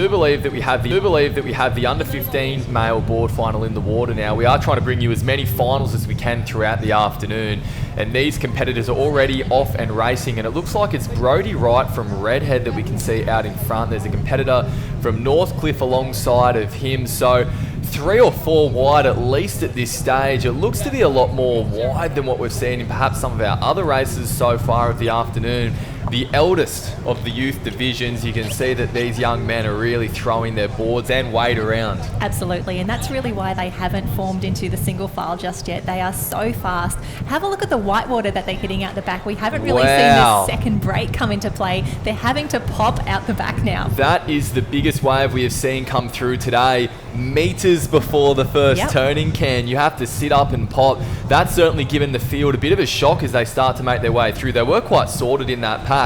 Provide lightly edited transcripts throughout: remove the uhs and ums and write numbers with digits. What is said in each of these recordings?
do believe that we have the under 15 male board final in the water now. We are trying to bring you as many finals as we can throughout the afternoon, and these competitors are already off and racing, and it looks like it's Brodie Wright from Redhead that we can see out in front. There's a competitor from Northcliffe alongside of him, so 3 or 4 wide at least at this stage. It looks to be a lot more wide than what we've seen in perhaps some of our other races so far of the afternoon. The eldest of the youth divisions, you can see that these young men are really throwing their boards and weight around. Absolutely, and that's really why they haven't formed into the single file just yet. They are so fast. Have a look at the whitewater that they're hitting out the back. We haven't really seen this second break come into play. They're having to pop out the back now. That is the biggest wave we have seen come through today. Meters before the first turning can. You have to sit up and pop. That's certainly given the field a bit of a shock as they start to make their way through. They were quite sorted in that pack.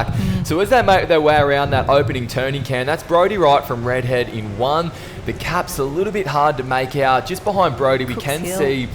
So as they make their way around that opening turning can, that's Brodie Wright from Redhead in 1. The cap's a little bit hard to make out. Just behind Brodie, we can see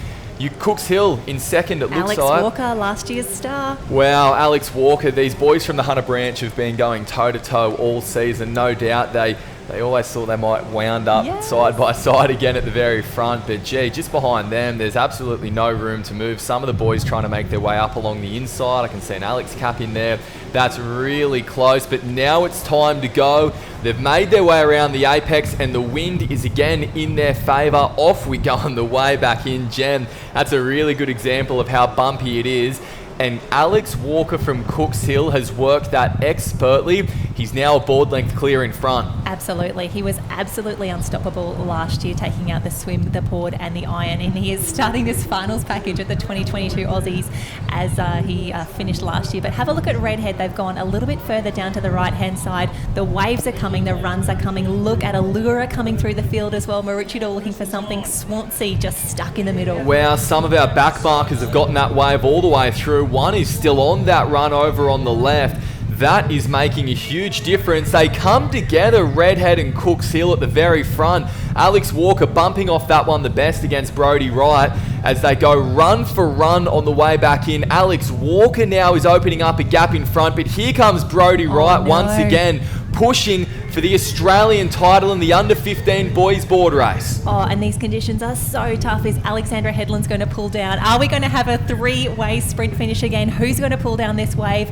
Cooks Hill in 2nd, it looks like. Alex Walker, last year's star. Wow, Alex Walker. These boys from the Hunter branch have been going toe-to-toe all season. No doubt they always thought they might wound up side by side again at the very front. But gee, just behind them, there's absolutely no room to move. Some of the boys trying to make their way up along the inside. I can see an Alex cap in there. That's really close, but now it's time to go. They've made their way around the apex and the wind is again in their favour. Off we go on the way back in, Jem. That's a really good example of how bumpy it is. And Alex Walker from Cooks Hill has worked that expertly. He's now a board length clear in front. Absolutely. He was absolutely unstoppable last year, taking out the swim, the board and the iron. And he is starting this finals package at the 2022 Aussies as he finished last year. But have a look at Redhead. They've gone a little bit further down to the right-hand side. The waves are coming, the runs are coming. Look at Allura coming through the field as well. Maroochydore looking for something. Swansea just stuck in the middle. Wow, some of our back markers have gotten that wave all the way through. One is still on that run over on the left. That is making a huge difference. They come together, Redhead and Cooks Hill at the very front. Alex Walker bumping off that one the best against Brodie Wright as they go run for run on the way back in. Alex Walker now is opening up a gap in front, but here comes Brodie Wright once again, pushing for the Australian title in the under 15 boys board race. Oh, and these conditions are so tough. Is Alexandra Headland's going to pull down? Are we going to have a 3-way sprint finish again? Who's going to pull down this wave?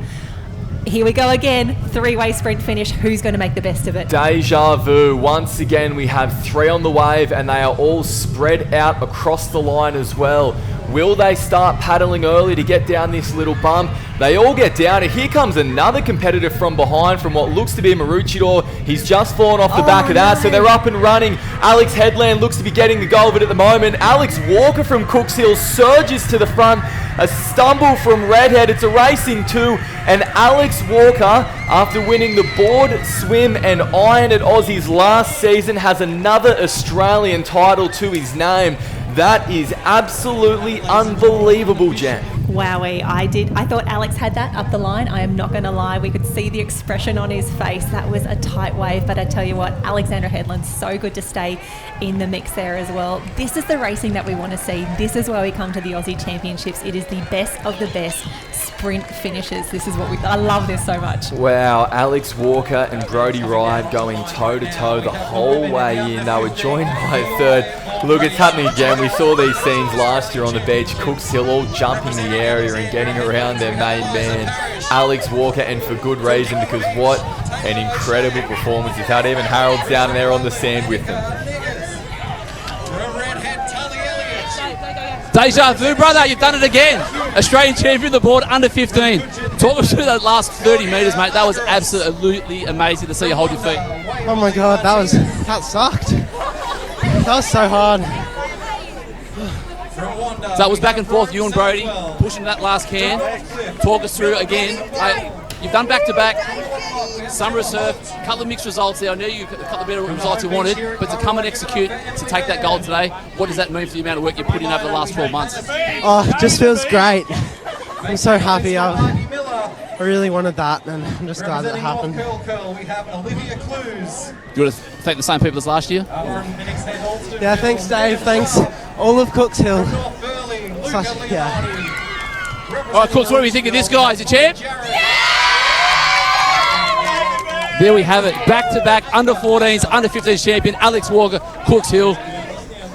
Here we go again, 3-way sprint finish. Who's going to make the best of it? Deja vu. Once again, we have 3 on the wave and they are all spread out across the line as well. Will they start paddling early to get down this little bump? They all get down, and here comes another competitor from behind from what looks to be Maroochydore. He's just fallen off the back of that, so they're up and running. Alex Headland looks to be getting the goal of it at the moment. Alex Walker from Cooks Hill surges to the front. A stumble from Redhead. It's a race in 2, and Alex Walker, after winning the board, swim and iron at Aussies last season, has another Australian title to his name. That is absolutely unbelievable, Jen. Wowee, I thought Alex had that up the line. I am not going to lie. We could see the expression on his face. That was a tight wave, but I tell you what, Alexandra Headland's so good to stay in the mix there as well. This is the racing that we want to see. This is where we come to the Aussie Championships. It is the best of the best sprint finishes. This is what I love this so much. Wow, Alex Walker and Brodie Wright going toe-to-toe the whole way in. They were joined by a third. Look, it's happening again. We saw these scenes last year on the beach. Cooks Hill all jumping the area and getting around their main man, Alex Walker, and for good reason, because what an incredible performance he's had. Even Harold's down there on the sand with them. Deja vu, brother, you've done it again. Australian champion, the board, under 15. Talk us through that last 30 metres, mate. That was absolutely amazing to see you hold your feet. Oh my God, that sucked. That was so hard. So it was back and forth, you and Brodie, pushing that last can. Talk us through again. You've done back-to-back, some reserve, a couple of mixed results there. I knew you got a couple of better results you wanted, but to come and execute, to take that gold today, what does that mean for the amount of work you put in over the last 12 months? Oh, it just feels great. I'm so happy. I really wanted that, and I'm just glad that happened. Do you want to thank the same people as last year? Yeah, thanks Dave, thanks all of Cooks Hill. All right, Cooks, what do we think of this guy? Is he champ? there we have it. Back-to-back under 14s, under 15s champion, Alex Walker, Cooks Hill.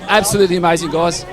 Absolutely amazing, guys.